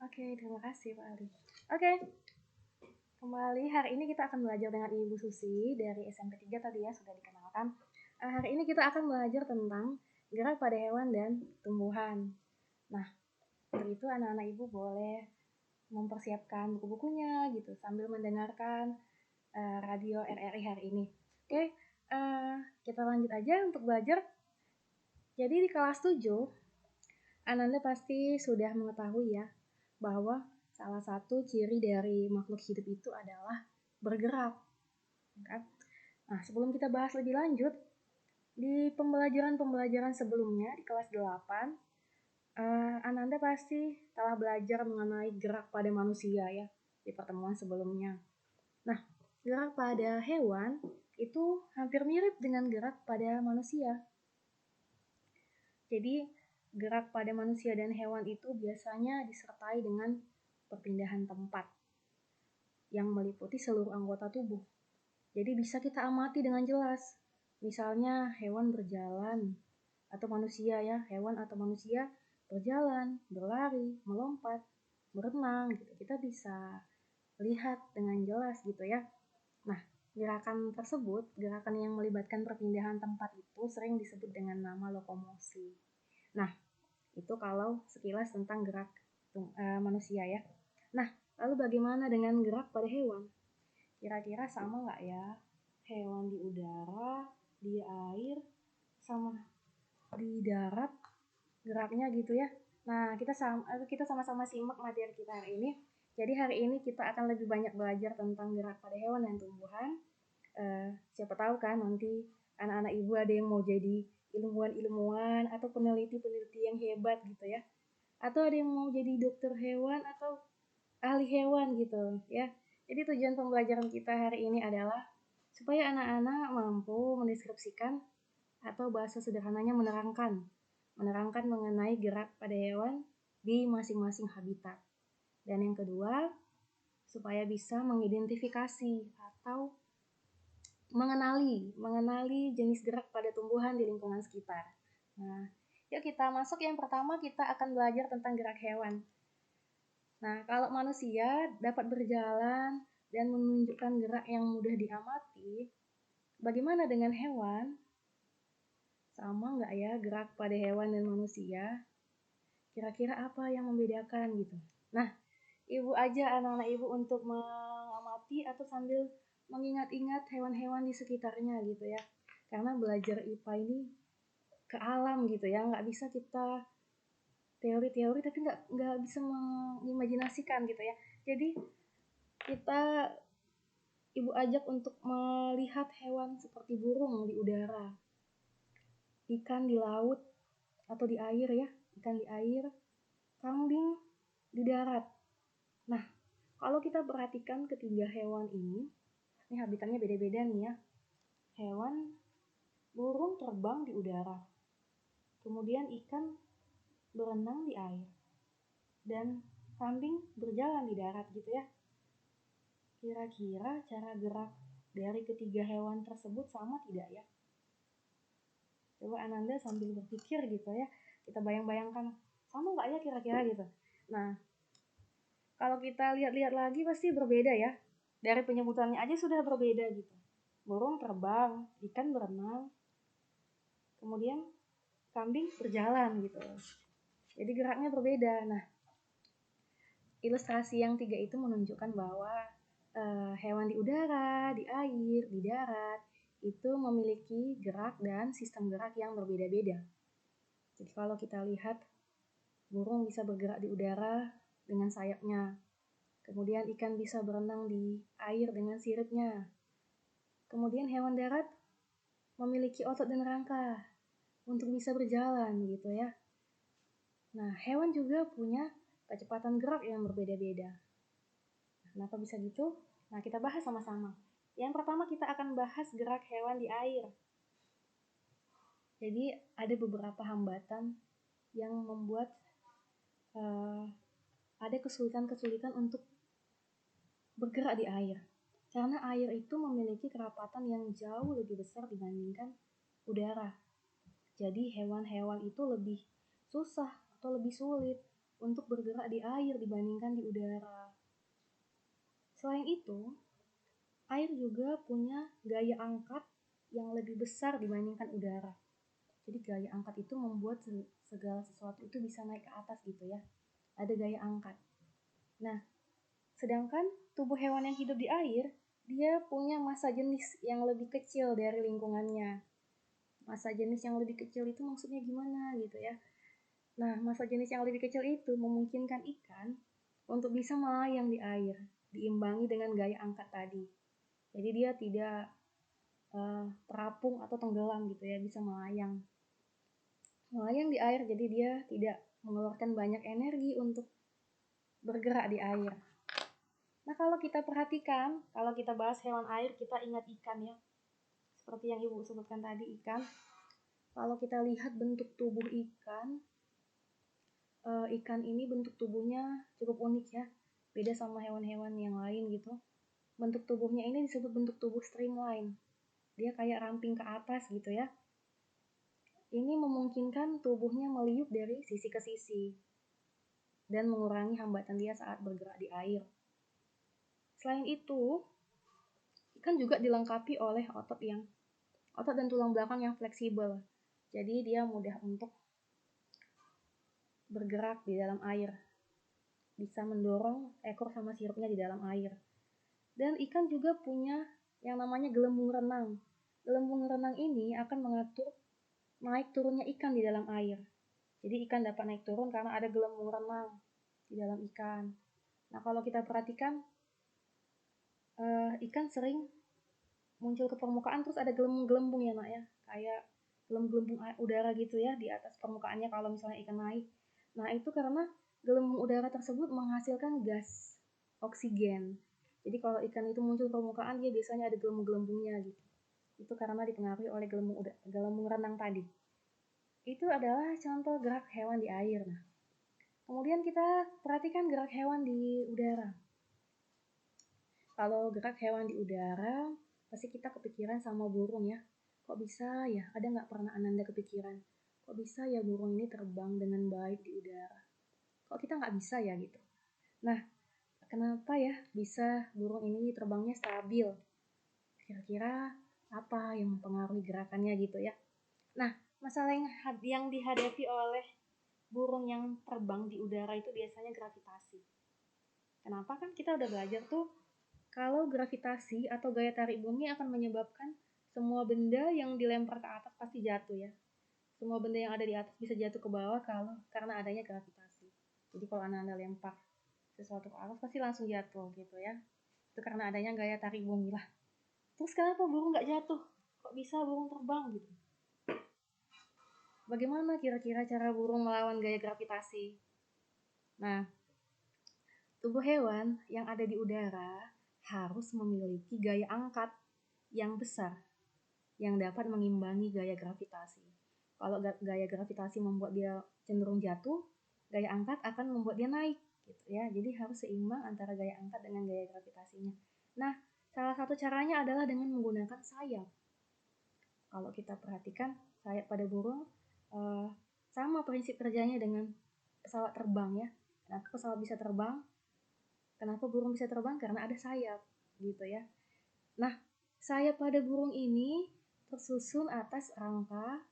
Oke, terima kasih Pak Ali. Oke, kembali hari ini kita akan belajar dengan Ibu Susi dari SMP 3 tadi ya, sudah dikenalkan. Hari ini kita akan belajar tentang gerak pada hewan dan tumbuhan. Nah, untuk itu anak-anak Ibu boleh mempersiapkan buku-bukunya gitu sambil mendengarkan radio RRI hari ini. Oke, kita lanjut aja untuk belajar. Jadi di kelas 7, Ananda pasti sudah mengetahui ya bahwa salah satu ciri dari makhluk hidup itu adalah bergerak, kan? Nah, sebelum kita bahas lebih lanjut, di pembelajaran sebelumnya di kelas 8, Ananda pasti telah belajar mengenai gerak pada manusia ya di pertemuan sebelumnya. Nah, gerak pada hewan itu hampir mirip dengan gerak pada manusia. Jadi, gerak pada manusia dan hewan itu biasanya disertai dengan perpindahan tempat yang meliputi seluruh anggota tubuh. Jadi bisa kita amati dengan jelas. Misalnya hewan berjalan atau manusia ya, hewan atau manusia berjalan, berlari, melompat, berenang gitu. Kita bisa lihat dengan jelas gitu ya. Nah, gerakan tersebut, gerakan yang melibatkan perpindahan tempat itu sering disebut dengan nama lokomosi. Nah, itu kalau sekilas tentang gerak manusia ya. Nah, lalu bagaimana dengan gerak pada hewan? Kira-kira sama nggak ya? Hewan di udara, di air, sama di darat geraknya gitu ya. Nah, kita sama-sama simak materi kita hari ini. Jadi hari ini kita akan lebih banyak belajar tentang gerak pada hewan dan tumbuhan. Siapa tahu kan nanti anak-anak ibu ada yang mau jadi ilmuwan-ilmuwan atau peneliti-peneliti yang hebat gitu ya. Atau ada yang mau jadi dokter hewan atau ahli hewan gitu ya. Jadi tujuan pembelajaran kita hari ini adalah supaya anak-anak mampu mendeskripsikan atau bahasa sederhananya menerangkan mengenai gerak pada hewan di masing-masing habitat. Dan yang kedua, supaya bisa mengidentifikasi atau mengenali jenis gerak pada tumbuhan di lingkungan sekitar. Nah, yuk kita masuk. Yang pertama kita akan belajar tentang gerak hewan. Nah, kalau manusia dapat berjalan dan menunjukkan gerak yang mudah diamati, bagaimana dengan hewan? Sama nggak ya gerak pada hewan dan manusia? Kira-kira apa yang membedakan gitu? Nah, ibu aja anak-anak ibu untuk mengamati atau sambil mengingat-ingat hewan-hewan di sekitarnya gitu ya. Karena belajar IPA ini ke alam gitu ya, nggak bisa kita teori-teori tapi nggak bisa mengimajinasikan gitu ya. Jadi kita ibu ajak untuk melihat hewan seperti burung di udara, ikan di laut atau di air ya, ikan di air, kambing di darat. Nah, kalau kita perhatikan ketiga hewan ini habitatnya beda-beda nih ya. Hewan burung terbang di udara, kemudian ikan berenang di air, dan kambing berjalan di darat gitu ya. Kira-kira cara gerak dari ketiga hewan tersebut sama tidak ya? Coba Ananda sambil berpikir gitu ya, kita bayang-bayangkan sama nggak ya kira-kira gitu. Nah, kalau kita lihat-lihat lagi pasti berbeda ya. Dari penyebutannya aja sudah berbeda gitu. Burung terbang, ikan berenang, kemudian kambing berjalan gitu. Jadi geraknya berbeda. Nah, ilustrasi yang tiga itu menunjukkan bahwa hewan di udara, di air, di darat itu memiliki gerak dan sistem gerak yang berbeda-beda. Jadi kalau kita lihat burung bisa bergerak di udara dengan sayapnya. Kemudian ikan bisa berenang di air dengan siripnya. Kemudian hewan darat memiliki otot dan rangka untuk bisa berjalan gitu ya. Nah, hewan juga punya kecepatan gerak yang berbeda-beda. Kenapa bisa gitu? Nah, kita bahas sama-sama. Yang pertama kita akan bahas gerak hewan di air. Jadi ada beberapa hambatan yang membuat ada kesulitan-kesulitan untuk bergerak di air. Karena air itu memiliki kerapatan yang jauh lebih besar dibandingkan udara. Jadi hewan-hewan itu lebih susah atau lebih sulit untuk bergerak di air dibandingkan di udara. Selain itu, air juga punya gaya angkat yang lebih besar dibandingkan udara. Jadi gaya angkat itu membuat segala sesuatu itu bisa naik ke atas gitu ya. Ada gaya angkat. Nah, sedangkan tubuh hewan yang hidup di air, dia punya massa jenis yang lebih kecil dari lingkungannya. Massa jenis yang lebih kecil itu maksudnya gimana gitu ya. Nah, massa jenis yang lebih kecil itu memungkinkan ikan untuk bisa melayang di air, diimbangi dengan gaya angkat tadi. Jadi dia tidak terapung atau tenggelam gitu ya, bisa melayang. Melayang di air, jadi dia tidak mengeluarkan banyak energi untuk bergerak di air. Nah, kalau kita perhatikan, kalau kita bahas hewan air, kita ingat ikan ya. Seperti yang Ibu sebutkan tadi, ikan. Kalau kita lihat bentuk tubuh ikan, ikan ini bentuk tubuhnya cukup unik ya. Beda sama hewan-hewan yang lain gitu. Bentuk tubuhnya ini disebut bentuk tubuh streamline. Dia kayak ramping ke atas gitu ya. Ini memungkinkan tubuhnya meliuk dari sisi ke sisi dan mengurangi hambatan dia saat bergerak di air. Selain itu, ikan juga dilengkapi oleh otot dan tulang belakang yang fleksibel. Jadi dia mudah untuk bergerak di dalam air. Bisa mendorong ekor sama siripnya di dalam air. Dan ikan juga punya yang namanya gelembung renang. Gelembung renang ini akan mengatur naik turunnya ikan di dalam air. Jadi ikan dapat naik turun karena ada gelembung renang di dalam ikan. Nah, kalau kita perhatikan, ikan sering muncul ke permukaan terus ada gelembung-gelembung ya nak ya, kayak gelembung udara gitu ya di atas permukaannya kalau misalnya ikan naik. Nah, itu karena gelembung udara tersebut menghasilkan gas oksigen. Jadi kalau ikan itu muncul ke permukaan, dia biasanya ada gelembung-gelembungnya gitu. Itu karena dipengaruhi oleh gelembung renang tadi. Itu adalah contoh gerak hewan di air. Nah, kemudian kita perhatikan gerak hewan di udara. Kalau gerak hewan di udara, pasti kita kepikiran sama burung ya. Kok bisa ya? Ada nggak pernah Ananda kepikiran? Kok bisa ya burung ini terbang dengan baik di udara? Kok kita nggak bisa ya gitu? Nah, kenapa ya bisa burung ini terbangnya stabil? Kira-kira apa yang mempengaruhi gerakannya gitu ya? Nah, masalah yang dihadapi oleh burung yang terbang di udara itu biasanya gravitasi. Kenapa? Kan kita udah belajar tuh kalau gravitasi atau gaya tarik bumi akan menyebabkan semua benda yang dilempar ke atas pasti jatuh ya. Semua benda yang ada di atas bisa jatuh ke bawah karena adanya gravitasi. Jadi kalau Anda lempar sesuatu ke atas pasti langsung jatuh gitu ya. Itu karena adanya gaya tarik bumi lah. Terus kenapa burung nggak jatuh? Kok bisa burung terbang gitu? Bagaimana kira-kira cara burung melawan gaya gravitasi? Nah, tubuh hewan yang ada di udara harus memiliki gaya angkat yang besar yang dapat mengimbangi gaya gravitasi. Kalau gaya gravitasi membuat dia cenderung jatuh, gaya angkat akan membuat dia naik gitu ya. Jadi harus seimbang antara gaya angkat dengan gaya gravitasinya. Nah, salah satu caranya adalah dengan menggunakan sayap. Kalau kita perhatikan sayap pada burung sama prinsip kerjanya dengan pesawat terbang ya. Kenapa pesawat bisa terbang? Kenapa burung bisa terbang? Karena ada sayap gitu ya. Nah, sayap pada burung ini tersusun atas rangka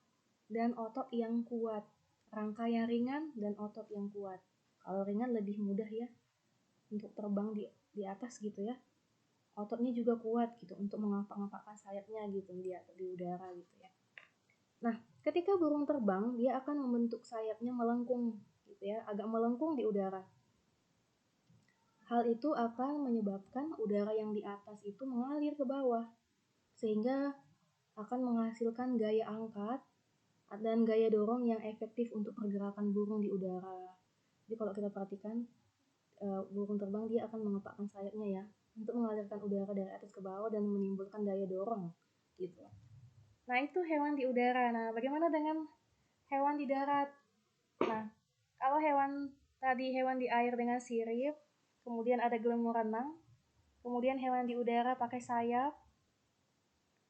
dan otot yang kuat. Rangka yang ringan dan otot yang kuat. Kalau ringan lebih mudah ya untuk terbang di atas gitu ya. Ototnya juga kuat gitu untuk mengapak-ngapakkan sayapnya gitu di udara gitu ya. Nah, ketika burung terbang, dia akan membentuk sayapnya melengkung gitu ya, agak melengkung di udara. Hal itu akan menyebabkan udara yang di atas itu mengalir ke bawah, sehingga akan menghasilkan gaya angkat dan gaya dorong yang efektif untuk pergerakan burung di udara. Jadi kalau kita perhatikan burung terbang, dia akan mengepakkan sayapnya ya untuk mengalirkan udara dari atas ke bawah dan menimbulkan daya dorong gitu. Nah, itu hewan di udara. Nah, bagaimana dengan hewan di darat? Nah, kalau hewan di air dengan sirip, kemudian ada gelembung renang, kemudian hewan di udara pakai sayap.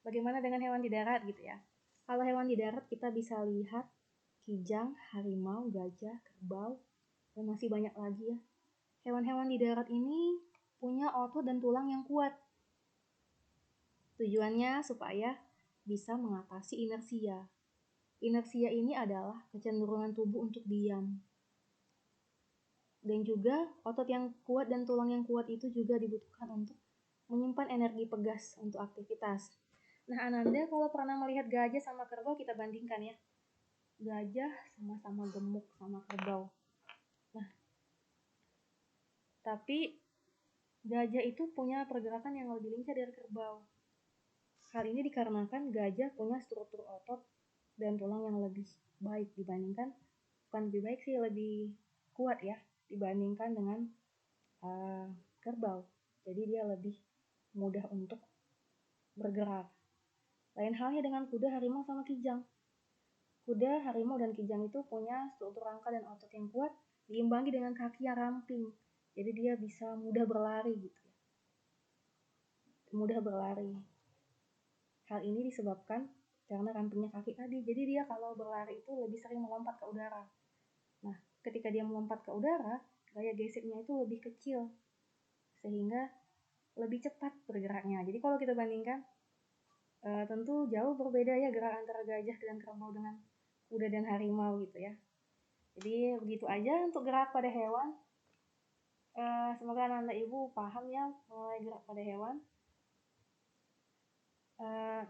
Bagaimana dengan hewan di darat gitu ya? Kalau hewan di darat kita bisa lihat kijang, harimau, gajah, kerbau, Dan masih banyak lagi ya. Hewan-hewan di darat ini punya otot dan tulang yang kuat. Tujuannya supaya bisa mengatasi inersia. Inersia ini adalah kecenderungan tubuh untuk diam. Dan juga otot yang kuat dan tulang yang kuat itu juga dibutuhkan untuk menyimpan energi pegas untuk aktivitas. Nah, Ananda kalau pernah melihat gajah sama kerbau, kita bandingkan ya. Gajah sama-sama gemuk sama kerbau. Nah, tapi gajah itu punya pergerakan yang lebih lincah dari kerbau. Hal ini dikarenakan gajah punya struktur otot dan tulang yang lebih baik dibandingkan, bukan lebih baik sih, lebih kuat ya dibandingkan dengan kerbau. Jadi dia lebih mudah untuk bergerak. Lain halnya dengan kuda, harimau, sama kijang. Kuda, harimau, dan kijang itu punya struktur rangka dan otot yang kuat diimbangi dengan kaki yang ramping. Jadi dia bisa mudah berlari gitu ya. Mudah berlari. Hal ini disebabkan karena rampingnya kaki tadi. Jadi dia kalau berlari itu lebih sering melompat ke udara. Nah, ketika dia melompat ke udara, gaya geseknya itu lebih kecil. Sehingga lebih cepat bergeraknya. Jadi kalau kita bandingkan, tentu jauh berbeda ya gerak antara gajah dan kerbau dengan kuda dan harimau gitu ya. Jadi begitu aja untuk gerak pada hewan. Semoga anak-anak ibu paham ya mengenai gerak pada hewan.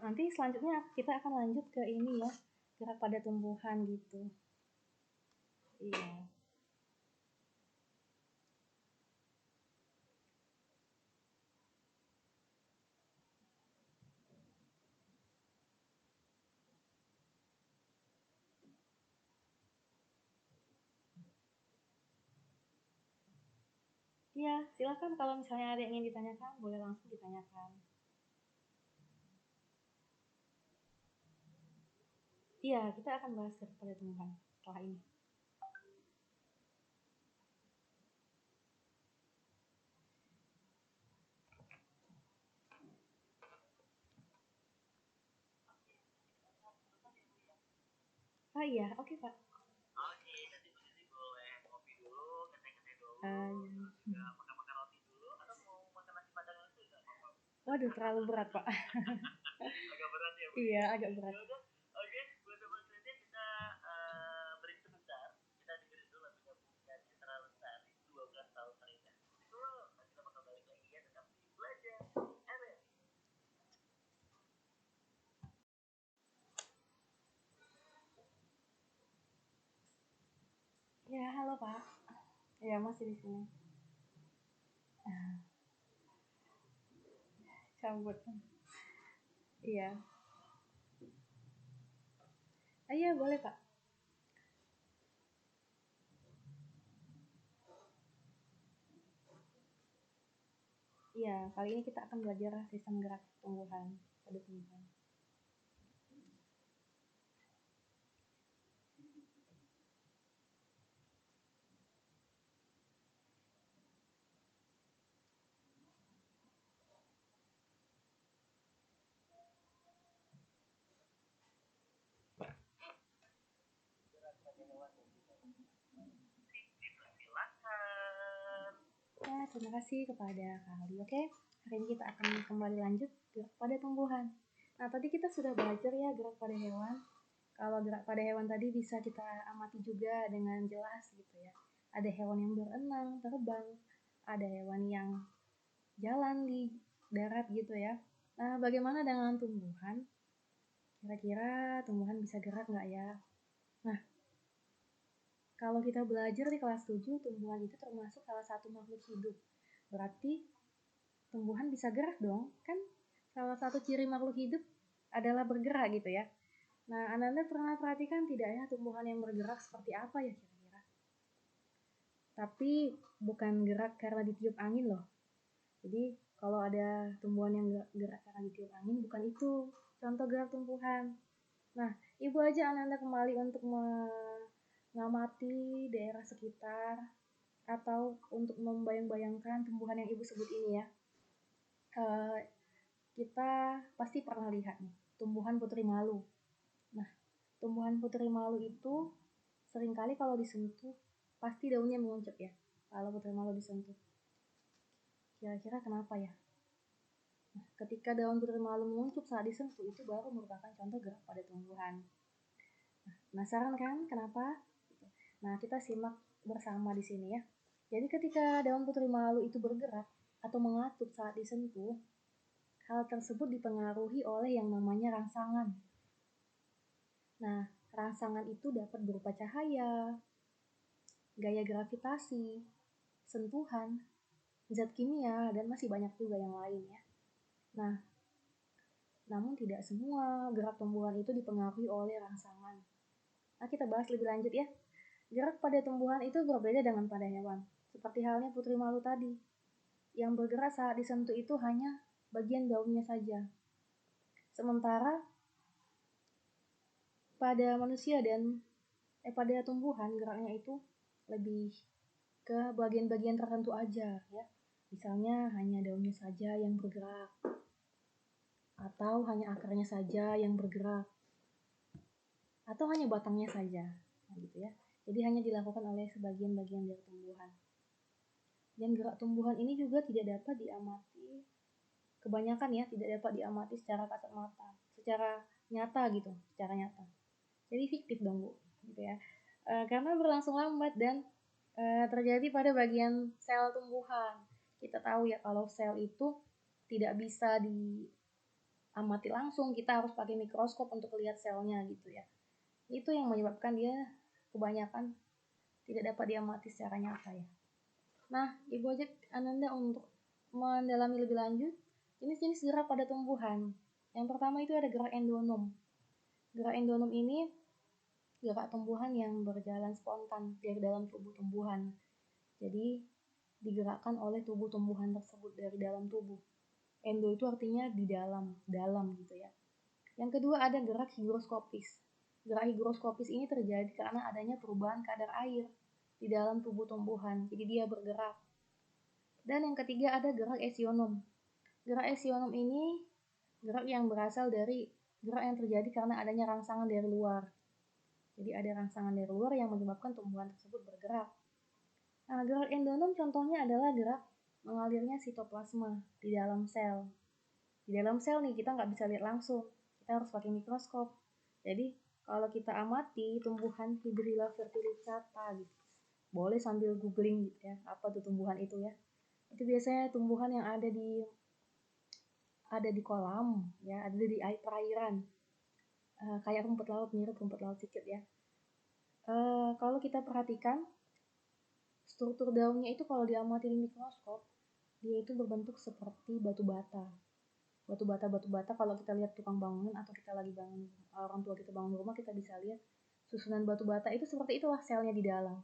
Nanti selanjutnya kita akan lanjut ke ini ya, gerak pada tumbuhan gitu. Iya. Iya, silakan kalau misalnya ada yang ingin ditanyakan, boleh langsung ditanyakan. Iya, kita akan bahas gerak pada tumbuhan setelah ini. Oh iya, oke Pak. Oke, nanti boleh kopi dulu, ngeteh-ngeteh dulu, terus juga makan-makan roti dulu, atau mau makan nasi padang langsung nggak apa-apa? Waduh, terlalu berat Pak. Agak berat ya, Bu? Iya, agak berat. Yaudah, oke, buat Sobat Kreatif kita break sebentar. Kita dengerin dulu lagunya Bunga Citra Lestari, 12 tahun terindah. Itu kita bakal balik lagi ya, tetap di Belajar RRI. Ya, halo Pak. Ya, masih di sini. Cabut. Iya. Iya, boleh Pak. Iya, kali ini kita akan belajar sistem gerak tumbuhan pada tumbuhan. Silakan. Ya, terima kasih kepada Kak Ali. Oke, hari ini kita akan kembali lanjut gerak pada tumbuhan. Nah, tadi kita sudah belajar ya gerak pada hewan. Kalau gerak pada hewan tadi bisa kita amati juga dengan jelas gitu ya. Ada hewan yang berenang, terbang, ada hewan yang jalan di darat gitu ya. Nah, bagaimana dengan tumbuhan? Kira-kira tumbuhan bisa gerak nggak ya? Nah, kalau kita belajar di kelas 7, tumbuhan itu termasuk salah satu makhluk hidup. Berarti tumbuhan bisa gerak dong, kan salah satu ciri makhluk hidup adalah bergerak gitu ya. Nah, Anda pernah perhatikan tidak ya tumbuhan yang bergerak seperti apa ya kira-kira? Tapi bukan gerak karena ditiup angin loh. Jadi kalau ada tumbuhan yang gerak karena ditiup angin, bukan itu contoh gerak tumbuhan. Nah, ibu aja Ananda kembali untuk mengamati daerah sekitar atau untuk membayang-bayangkan tumbuhan yang ibu sebut ini ya. Kita pasti pernah lihat nih, tumbuhan putri malu. Nah, tumbuhan putri malu itu seringkali kalau disentuh pasti daunnya menguncup ya kalau putri malu disentuh. Kira-kira kenapa ya? Nah, ketika daun putri malu menguncup saat disentuh, itu baru merupakan contoh gerak pada tumbuhan. Nah, penasaran kan kenapa? Nah, kita simak bersama di sini ya. Jadi ketika daun putri malu itu bergerak atau mengatup saat disentuh, hal tersebut dipengaruhi oleh yang namanya rangsangan. Nah, rangsangan itu dapat berupa cahaya, gaya gravitasi, sentuhan, zat kimia, dan masih banyak juga yang lain ya. Nah, namun tidak semua gerak tumbuhan itu dipengaruhi oleh rangsangan. Nah, kita bahas lebih lanjut ya. Gerak pada tumbuhan itu berbeda dengan pada hewan. Seperti halnya putri malu tadi. Yang bergerak saat disentuh itu hanya bagian daunnya saja. Sementara pada manusia dan pada tumbuhan geraknya itu lebih ke bagian-bagian tertentu aja ya. Misalnya hanya daunnya saja yang bergerak atau hanya akarnya saja yang bergerak atau hanya batangnya saja. Nah, gitu ya. Jadi hanya dilakukan oleh sebagian bagian dari tumbuhan. Dan gerak tumbuhan ini juga tidak dapat diamati, kebanyakan ya tidak dapat diamati secara kasat mata, secara nyata gitu, secara nyata. Jadi fiktif dong Bu, gitu ya. Karena berlangsung lambat dan terjadi pada bagian sel tumbuhan. Kita tahu ya kalau sel itu tidak bisa diamati langsung, kita harus pakai mikroskop untuk lihat selnya gitu ya. Itu yang menyebabkan dia kebanyakan tidak dapat diamati secara nyata ya. Nah, Ibu ajak Ananda untuk mendalami lebih lanjut jenis-jenis gerak pada tumbuhan. Yang pertama itu ada gerak endonom. Gerak endonom ini gerak tumbuhan yang berjalan spontan dari dalam tubuh tumbuhan. Jadi digerakkan oleh tubuh tumbuhan tersebut dari dalam tubuh. Endo itu artinya di dalam gitu ya. Yang kedua ada gerak higroskopis. Gerak higroskopis ini terjadi karena adanya perubahan kadar air di dalam tubuh tumbuhan. Jadi dia bergerak. Dan yang ketiga ada gerak esionom. Gerak esionom ini gerak yang berasal dari gerak yang terjadi karena adanya rangsangan dari luar. Jadi ada rangsangan dari luar yang menyebabkan tumbuhan tersebut bergerak. Nah, gerak endonom contohnya adalah gerak mengalirnya sitoplasma di dalam sel. Di dalam sel nih kita nggak bisa lihat langsung, kita harus pakai mikroskop. Jadi kalau kita amati tumbuhan Hydrilla fertilicata gitu, boleh sambil googling gitu ya, apa tuh tumbuhan itu ya. Itu biasanya tumbuhan yang ada di kolam ya, ada di air perairan. Kayak rumput laut, mirip rumput laut sedikit ya. Kalau kita perhatikan struktur daunnya itu kalau diamati di mikroskop, dia itu berbentuk seperti batu bata. Batu bata kalau kita lihat tukang bangunan atau kita lagi bangun, orang tua kita bangun rumah, kita bisa lihat susunan batu bata itu seperti itulah selnya di dalam.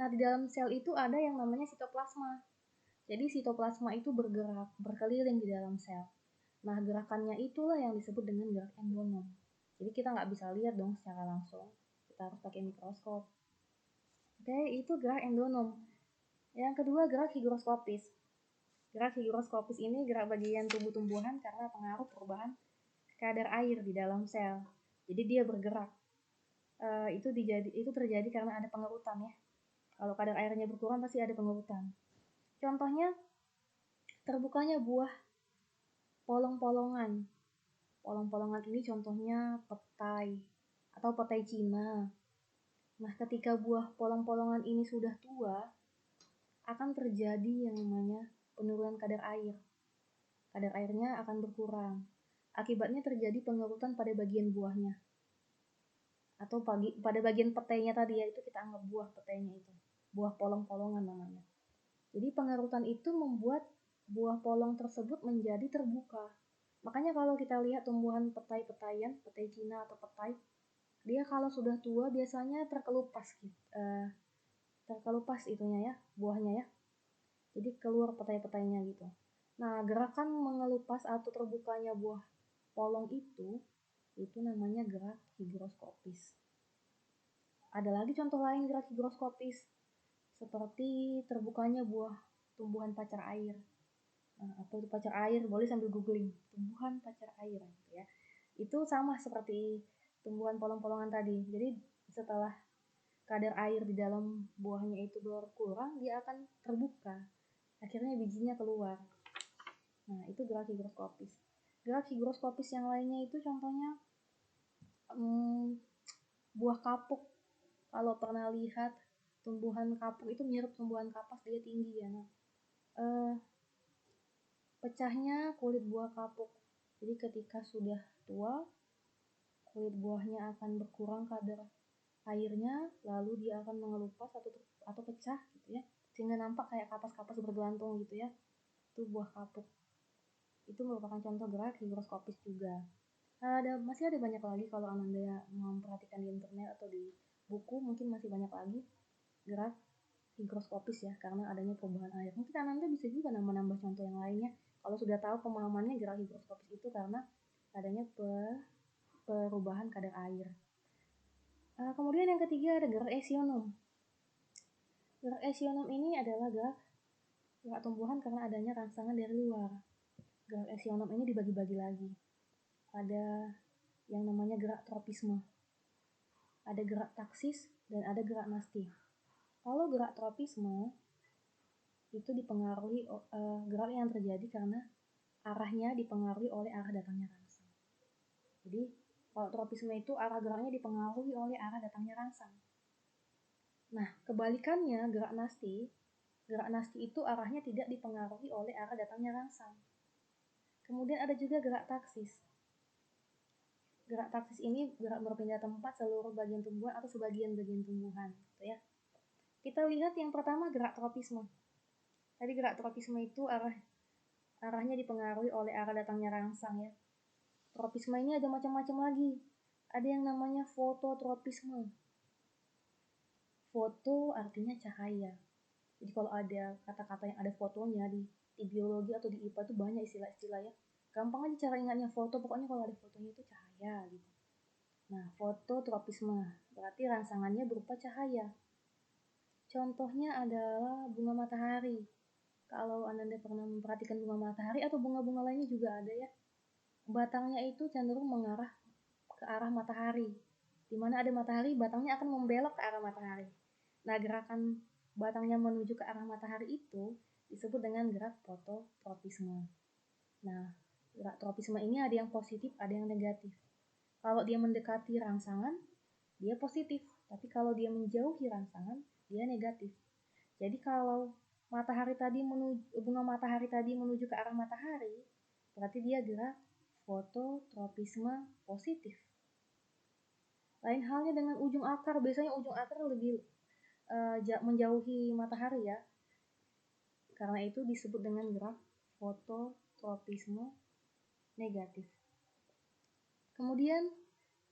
Nah, di dalam sel itu ada yang namanya sitoplasma. Jadi sitoplasma itu bergerak, berkeliling di dalam sel. Nah, gerakannya itulah yang disebut dengan gerak endonom. Jadi kita nggak bisa lihat dong secara langsung. Kita harus pakai mikroskop. Oke, itu gerak endonom. Yang kedua, gerak higroskopis. Gerak higroskopis ini gerak bagian tubuh tumbuhan karena pengaruh perubahan kadar air di dalam sel. Jadi dia bergerak. Itu terjadi karena ada pengerutan ya. Kalau kadar airnya berkurang pasti ada pengerutan. Contohnya terbukanya buah polong-polongan. Polong-polongan ini contohnya petai atau petai Cina. Nah, ketika buah polong-polongan ini sudah tua, akan terjadi yang namanya penurunan kadar air. Kadar airnya akan berkurang. Akibatnya terjadi pengerutan pada bagian buahnya. Atau pada bagian petainya tadi ya, itu kita anggap buah petainya itu. Buah polong-polongan namanya. Jadi pengerutan itu membuat buah polong tersebut menjadi terbuka. Makanya kalau kita lihat tumbuhan petai-petaian, petai Cina atau petai, dia kalau sudah tua biasanya terkelupas gitu. Terkelupas itunya ya, buahnya ya. Jadi keluar petai-petainya gitu. Nah, gerakan mengelupas atau terbukanya buah polong itu namanya gerak higroskopis. Ada lagi contoh lain gerak higroskopis, seperti terbukanya buah tumbuhan pacar air. Nah, apa itu pacar air? Boleh sambil googling, tumbuhan pacar air gitu ya. Itu sama seperti tumbuhan polong-polongan tadi. Jadi setelah kadar air di dalam buahnya itu berkurang, dia akan terbuka. Akhirnya bijinya keluar. Nah, itu gerak higroskopis. Gerak higroskopis yang lainnya itu contohnya buah kapuk. Kalau pernah lihat tumbuhan kapuk itu mirip tumbuhan kapas, dia tinggi ya. Nah, pecahnya kulit buah kapuk. Jadi ketika sudah tua, kulit buahnya akan berkurang kadar airnya, lalu dia akan mengelupas atau pecah gitu ya, sehingga nampak kayak kapas-kapas bergelantung gitu ya. Itu buah kapuk. Itu merupakan contoh gerak higroskopis juga. Masih ada banyak lagi kalau Ananda memperhatikan di internet atau di buku, mungkin masih banyak lagi gerak higroskopis ya, karena adanya perubahan air. Mungkin Ananda bisa juga nambah-nambah contoh yang lainnya kalau sudah tahu pemahamannya gerak higroskopis itu karena adanya perubahan kadar air. Kemudian yang ketiga ada gerak esionom. Gerak esionom ini adalah gerak tumbuhan karena adanya rangsangan dari luar. Gerak esionom ini dibagi-bagi lagi. Ada yang namanya gerak tropisme, ada gerak taksis, dan ada gerak nasti. Kalau gerak tropisme itu dipengaruhi gerak yang terjadi karena arahnya dipengaruhi oleh arah datangnya rangsang. Jadi kalau tropisme itu arah geraknya dipengaruhi oleh arah datangnya rangsang. Nah, kebalikannya gerak nasti itu arahnya tidak dipengaruhi oleh arah datangnya rangsang. Kemudian ada juga gerak taksis. Gerak taksis ini gerak berpindah tempat seluruh bagian tumbuhan atau sebagian-bagian tumbuhan, gitu ya. Kita lihat yang pertama gerak tropisme. Tadi gerak tropisme itu arahnya dipengaruhi oleh arah datangnya rangsang ya. Tropisme ini ada macam-macam lagi. Ada yang namanya fototropisme. Foto artinya cahaya. Jadi kalau ada kata-kata yang ada fotonya di biologi atau di IPA itu banyak istilah-istilah ya. Gampang aja cara ingatnya foto, pokoknya kalau ada fotonya itu cahaya gitu. Nah, fototropisme berarti rangsangannya berupa cahaya. Contohnya adalah bunga matahari. Kalau Ananda pernah memperhatikan bunga matahari atau bunga-bunga lainnya juga ada ya. Batangnya itu cenderung mengarah ke arah matahari. Di mana ada matahari, batangnya akan membelok ke arah matahari. Nah, gerakan batangnya menuju ke arah matahari itu disebut dengan gerak fototropisme. Nah, gerak tropisme ini ada yang positif, ada yang negatif. Kalau dia mendekati rangsangan, dia positif. Tapi kalau dia menjauhi rangsangan, dia negatif. Jadi kalau bunga matahari tadi menuju ke arah matahari, berarti dia gerak fototropisme positif. Lain halnya dengan ujung akar, biasanya ujung akar lebih menjauhi matahari ya. Karena itu disebut dengan gerak fototropisme negatif. Kemudian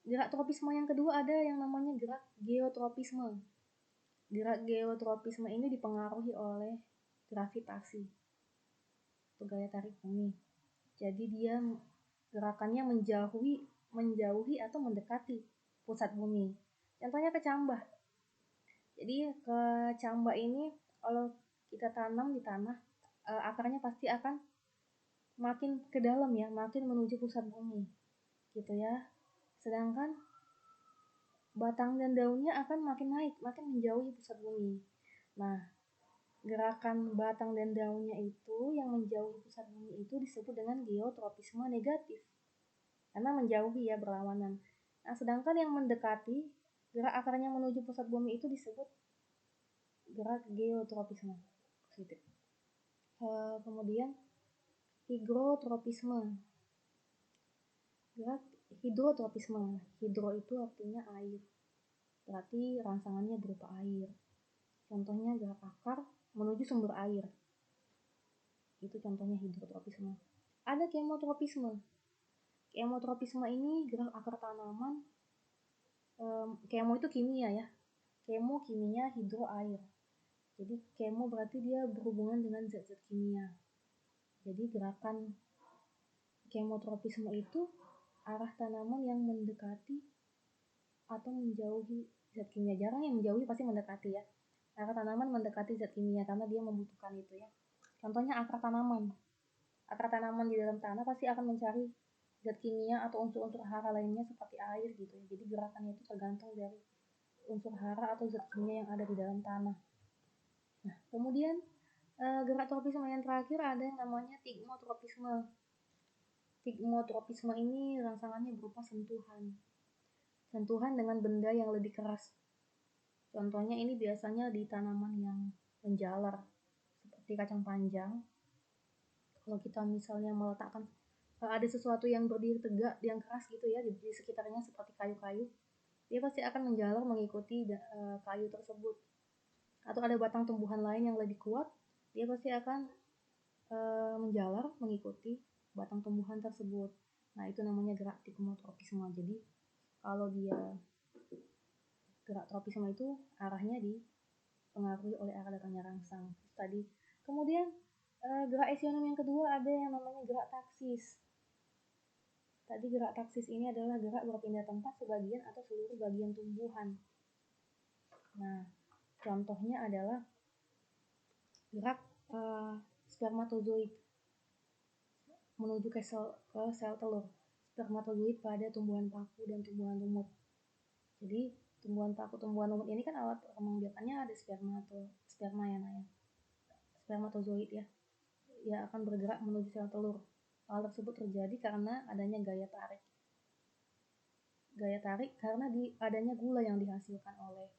gerak tropisme yang kedua ada yang namanya gerak geotropisme. Gerak geotropisme ini dipengaruhi oleh gravitasi atau gaya tarik bumi. Jadi dia gerakannya menjauhi atau mendekati pusat bumi. Contohnya kecambah. Jadi kecambah ini kalau kita tanam di tanah, akarnya pasti akan makin ke dalam ya, makin menuju pusat bumi, gitu ya. Sedangkan batang dan daunnya akan makin naik, makin menjauhi pusat bumi. Nah, gerakan batang dan daunnya itu yang menjauhi pusat bumi itu disebut dengan geotropisme negatif. Karena menjauhi ya, berlawanan. Nah, sedangkan yang mendekati, gerak akarnya menuju pusat bumi itu disebut gerak geotropisme positif. Kemudian higrotropisme. Gerak hidrotropisme. Hidro itu artinya air. Berarti rangsangannya berupa air. Contohnya gerak akar menuju sumber air. Itu contohnya hidrotropisme. Ada kemotropisme. Kemotropisme ini gerak akar tanaman. Kemo itu kimia ya. Kemo kimia, hidro air. Jadi kemo berarti dia berhubungan dengan zat-zat kimia. Jadi gerakan kemotropisme itu arah tanaman yang mendekati atau menjauhi zat kimia. Jarang yang menjauhi, pasti mendekati ya. Arah tanaman mendekati zat kimia karena dia membutuhkan itu ya. Contohnya akar tanaman. Akar tanaman di dalam tanah pasti akan mencari zat kimia atau unsur-unsur hara lainnya seperti air gitu ya. Jadi gerakannya itu tergantung dari unsur hara atau zat kimia yang ada di dalam tanah. Nah, kemudian gerak tropisme yang terakhir ada yang namanya tigmotropisme. Tigmotropisme ini rangsangannya berupa sentuhan dengan benda yang lebih keras. Contohnya ini biasanya di tanaman yang menjalar seperti kacang panjang. Kalau kita misalnya meletakkan ada sesuatu yang berdiri tegak, yang keras gitu ya di sekitarnya seperti kayu-kayu, dia pasti akan menjalar mengikuti kayu tersebut. Atau ada batang tumbuhan lain yang lebih kuat, dia pasti akan menjalar mengikuti batang tumbuhan tersebut. Nah, itu namanya gerak tigmotropisme. Jadi kalau dia gerak tropisme itu arahnya dipengaruhi oleh arah datangnya rangsang. Tadi kemudian gerak eksionom yang kedua ada yang namanya gerak taksis. Tadi gerak taksis ini adalah gerak berpindah tempat sebagian atau seluruh bagian tumbuhan. Nah, contohnya adalah gerak spermatozoid menuju ke sel telur. Spermatozoid pada tumbuhan paku dan tumbuhan lumut. Jadi tumbuhan paku, tumbuhan lumut ini kan alat kembang biakannya ada sperma ya, spermatozoid ya. Ia akan bergerak menuju sel telur. Hal tersebut terjadi karena adanya gaya tarik. Gaya tarik karena adanya gula yang dihasilkan oleh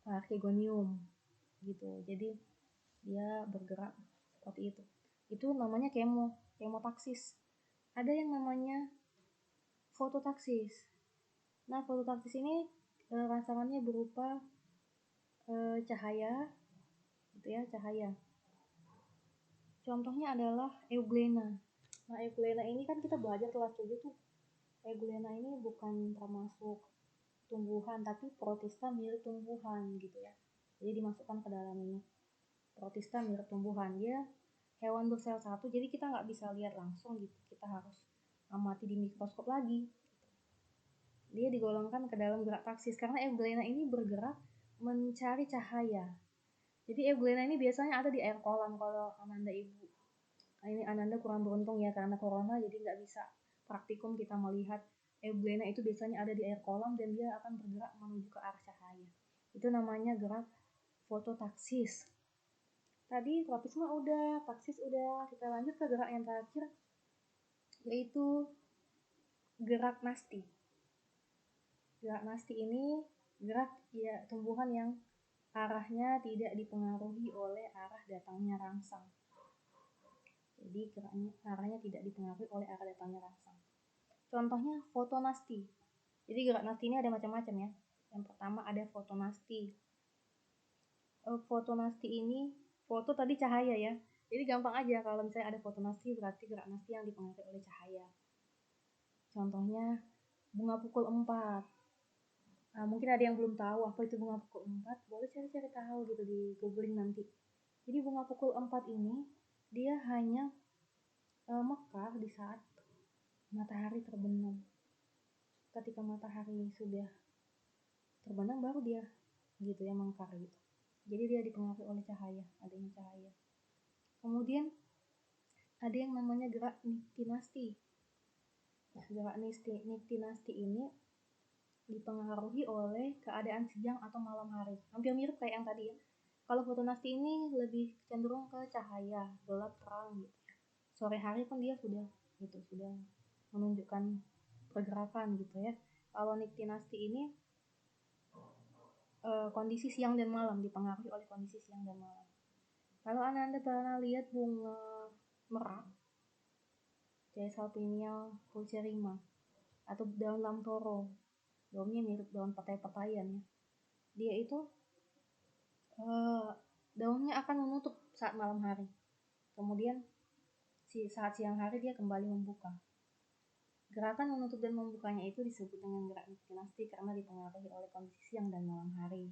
archegonium gitu. Jadi dia bergerak seperti itu. Itu namanya kemotaksis. Ada yang namanya fototaksis. Nah, fototaksis ini rangsangannya berupa cahaya gitu ya, cahaya. Contohnya adalah euglena. Nah, euglena ini kan kita belajar kelas 7 tuh. Euglena ini bukan termasuk tumbuhan tapi protista mirip tumbuhan gitu ya. Jadi dimasukkan ke dalam ini. Protista mirip tumbuhan. Dia hewan bersel satu, jadi kita nggak bisa lihat langsung gitu. Kita harus amati di mikroskop lagi. Dia digolongkan ke dalam gerak taksis karena euglena ini bergerak mencari cahaya. Jadi euglena ini biasanya ada di air kolam kalau Ananda ibu. Nah, ini Ananda kurang beruntung ya karena corona jadi nggak bisa praktikum kita melihat euglena itu biasanya ada di air kolam dan dia akan bergerak menuju ke arah cahaya. Itu namanya gerak fototaksis. Tadi tropisme udah, taksis udah. Kita lanjut ke gerak yang terakhir yaitu gerak nasti. Gerak nasti ini gerak ya tumbuhan yang arahnya tidak dipengaruhi oleh arah datangnya rangsang. Jadi geraknya arahnya tidak dipengaruhi oleh arah datangnya rangsang. Contohnya fotonasti. Jadi gerak nasti ini ada macam-macam ya. Yang pertama ada fotonasti. Fotonasti ini foto tadi cahaya ya. Jadi gampang aja kalau misalnya ada fotonasti berarti gerak nasti yang dipengaruhi oleh cahaya. Contohnya bunga pukul 4. Nah, mungkin ada yang belum tahu apa itu bunga pukul 4, boleh cari-cari tahu gitu di googling nanti. Jadi bunga pukul 4 ini dia hanya mekar di saat matahari terbenam. Ketika matahari sudah terbenam baru dia gitu ya mekar gitu. Jadi dia dipengaruhi oleh cahaya, adanya cahaya. Kemudian ada yang namanya gerak niktinasti. Nah, gerak niktinasti ini dipengaruhi oleh keadaan siang atau malam hari. Hampir mirip kayak yang tadi ya. Kalau fotonasti ini lebih cenderung ke cahaya, gelap terang gitu. Sore hari pun dia sudah menunjukkan pergerakan gitu ya. Kalau niktinasti ini kondisi siang dan malam, dipengaruhi oleh kondisi siang dan malam. Kalau Anda pernah lihat bunga merak, Caesalpinia pulcherrima, atau daun lamtoro, daunnya mirip daun petai-petaian ya. Dia itu daunnya akan menutup saat malam hari. Kemudian saat siang hari dia kembali membuka. Gerakan menutup dan membukanya itu disebut dengan gerak niktinasti karena dipengaruhi oleh kondisi siang dan malam hari.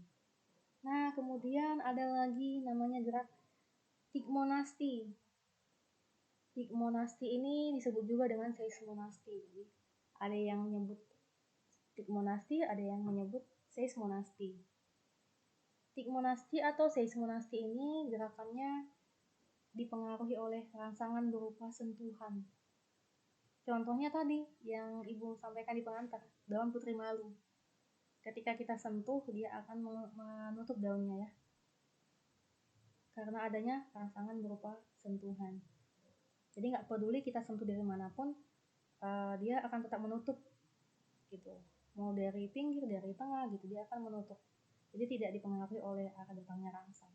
Nah, kemudian ada lagi namanya gerak tigmonasti. Tigmonasti ini disebut juga dengan seismonasti. Jadi, ada yang menyebut tigmonasti, ada yang menyebut seismonasti. Tigmonasti atau seismonasti ini gerakannya dipengaruhi oleh rangsangan berupa sentuhan. Contohnya tadi yang Ibu sampaikan di pengantar, daun putri malu. ketika kita sentuh dia akan menutup daunnya ya, karena adanya rangsangan berupa sentuhan. Jadi nggak peduli kita sentuh dari manapun, dia akan tetap menutup gitu, mau dari pinggir dari tengah gitu dia akan menutup, jadi tidak dipengaruhi oleh arah datangnya rangsang.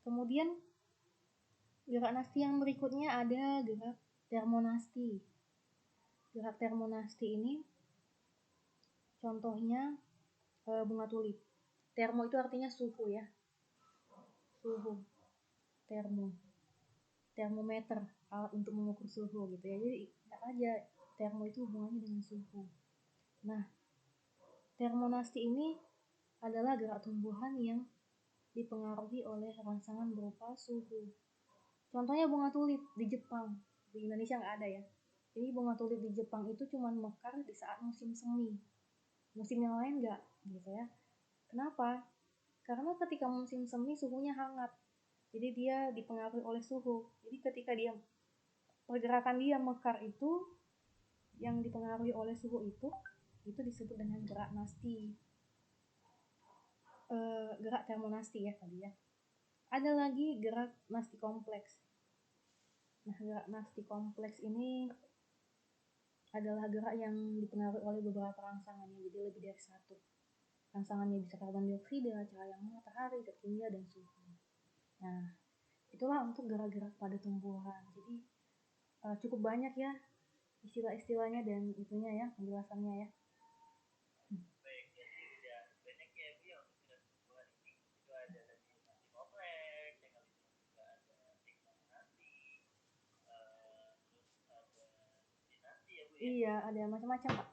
Kemudian gerak nasti yang berikutnya ada gerak termonasti. Gerak termonasti ini contohnya bunga tulip. Termo itu artinya suhu ya, suhu, termometer, alat untuk mengukur suhu gitu ya. Jadi ingat aja termo itu hubungannya dengan suhu. Nah, termonasti ini adalah gerak tumbuhan yang dipengaruhi oleh rangsangan berupa suhu. Contohnya bunga tulip di Jepang, di Indonesia nggak ada ya. Jadi bunga tulip di Jepang itu cuma mekar di saat musim semi, musim yang lain nggak gitu ya. Kenapa? Karena ketika musim semi suhunya hangat, jadi dia dipengaruhi oleh suhu. Jadi ketika dia pergerakan dia mekar itu yang dipengaruhi oleh suhu itu disebut dengan gerak nasti, gerak termonasti ya tadi ya. Ada lagi gerak nasti kompleks. Nah, gerak nasti kompleks ini adalah gerak yang dipengaruhi oleh beberapa rangsangan, jadi lebih dari satu. Rangsangannya bisa karbon dioksida, cahaya matahari, zat kimia, dan suhu. Nah, itulah untuk gerak-gerak pada tumbuhan. Jadi cukup banyak ya istilah-istilahnya dan itunya ya, penjelasannya ya. Baik, jadi udah banyak ya Bu ya untuk gerak tumbuhan ini. Itu ada tadi nasi kompleks, yang kali ini juga ada nasi, terus ada dinasti ya Bu ya. Iya, ada macam-macam Pak.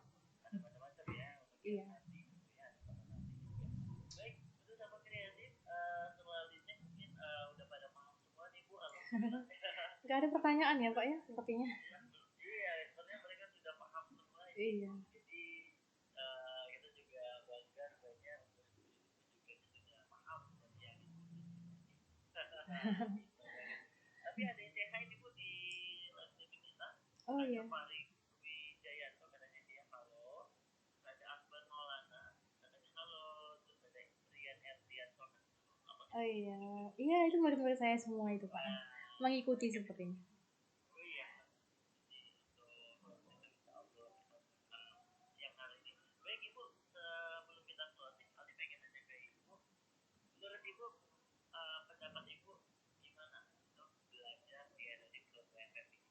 Ada macam-macam ya untuk yang nasi gitu ya, ada pada nasi juga. Baik, untuk sahabat kreatif, selanjutnya mungkin udah pada paham semua nih Bu, alhamdulillah. Gak ada pertanyaan ya Pak ya, sepertinya. Iya, sebenarnya mereka sudah paham semua ini. Iya. Jadi kita juga bangga rupanya untuk juga sudah paham seperti yang kita gitu banget. Tapi ada yang say hi nih Bu di live streaming kita. Oh Ada iya. Farid Wijayanto katanya dia halo. Terus ada Akbar Maulana katanya halo. Terus ada Rian Erdianto apa Oh iya. Iya, itu murid-murid saya semua itu Pak. Mengikuti sepertinya. Oh iya. Jadi untuk kita obrol kita siang hari ini. Baik Ibu, sebelum kita closing, Aldi pengen nanya ke Ibu. Menurut Ibu, pendapat Ibu gimana untuk belajar di RRI Pro FM ini?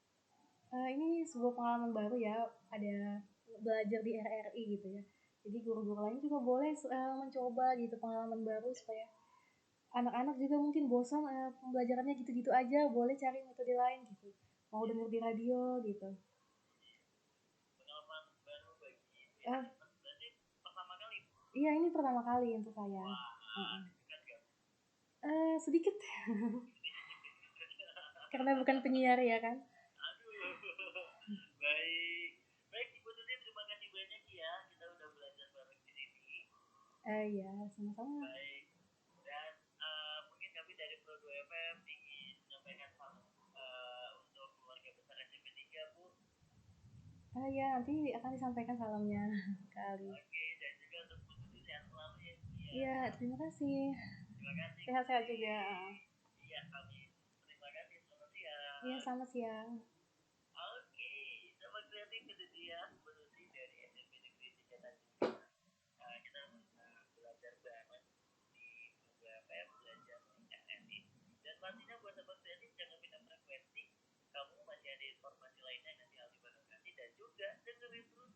Ini sebuah pengalaman baru ya, ada belajar di RRI gitu ya. Jadi guru-guru lain juga boleh mencoba gitu pengalaman baru supaya anak-anak juga mungkin bosan pembelajarannya gitu-gitu aja, boleh cari metode lain gitu. Mau denger di radio gitu. Pengalaman baru bagi Ibu ya, berarti pertama kali Bu? Iya, ini pertama kali untuk saya. Wah, deg-degan gak? Sedikit. Karena bukan penyiar ya kan. Aduh, baik. Baik Ibu Tuti, terima kasih banyak ya. Kita udah belajar bareng di sini. Iya, sama-sama. Baik. Dan mungkin kami dari Pro 2 FM ingin menyampaikan salam untuk keluarga besar SMP 3 Bu. Iya, nanti akan disampaikan salamnya kali. Oke, dan juga untuk Bu Tuti sehat selalu ya Bu ya. Iya, terima kasih. Terima kasih. Sehat-sehat juga. Iya, kami terima kasih. Selamat siang. Iya, selamat siang. Oke, sahabat kreatif itu dia Bu Tuti dari SMP Negeri 3 Tanjung. Kita belajar bareng di Pro 2 FM, belajar di RRI. Dan pastinya buat sahabat kreatif jangan pindah frekuensi. Kamu masih ada informasi lainnya yang nanti Aldi bakal kasih, dan juga dengerin terus